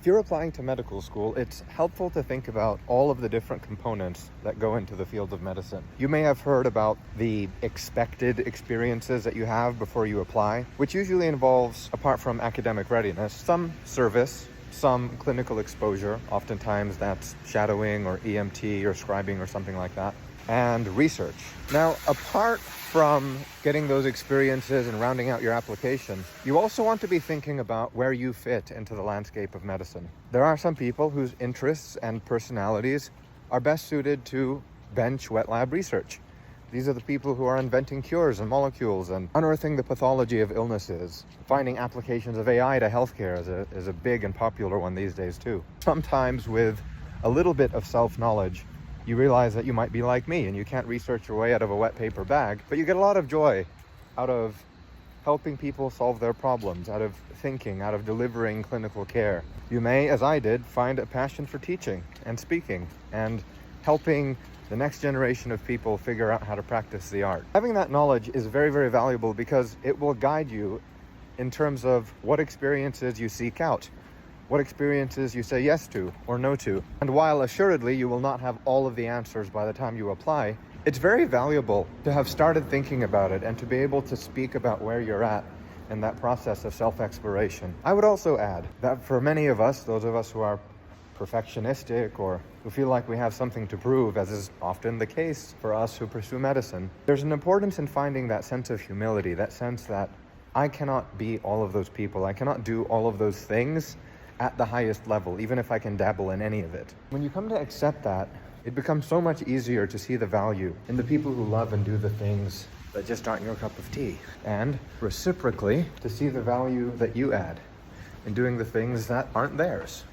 If you're applying to medical school, it's helpful to think about all of the different components that go into the field of medicine. You may have heard about the expected experiences that you have before you apply, which usually involves, apart from academic readiness, some service, some clinical exposure. Oftentimes that's shadowing or EMT or scribing or something like that, and research. Now, apart from getting those experiences and rounding out your application, you also want to be thinking about where you fit into the landscape of medicine. There are some people whose interests and personalities are best suited to bench wet lab research. These are the people who are inventing cures and molecules and unearthing the pathology of illnesses. Finding applications of AI to healthcare is a big and popular one these days too. Sometimes with a little bit of self-knowledge, you realize that you might be like me and you can't research your way out of a wet paper bag, but you get a lot of joy out of helping people solve their problems, out of thinking, out of delivering clinical care. You may, as I did, find a passion for teaching and speaking and helping the next generation of people figure out how to practice the art. Having that knowledge is very, very valuable because it will guide you in terms of what experiences you seek out, what experiences you say yes to or no to. And while assuredly you will not have all of the answers by the time you apply, it's very valuable to have started thinking about it and to be able to speak about where you're at in that process of self-exploration. I would also add that for many of us, those of us who are perfectionistic or who feel like we have something to prove, as is often the case for us who pursue medicine, there's an importance in finding that sense of humility, that sense that I cannot be all of those people. I cannot do all of those things at the highest level, even if I can dabble in any of it. When you come to accept that, it becomes so much easier to see the value in the people who love and do the things that just aren't your cup of tea. And reciprocally, to see the value that you add in doing the things that aren't theirs.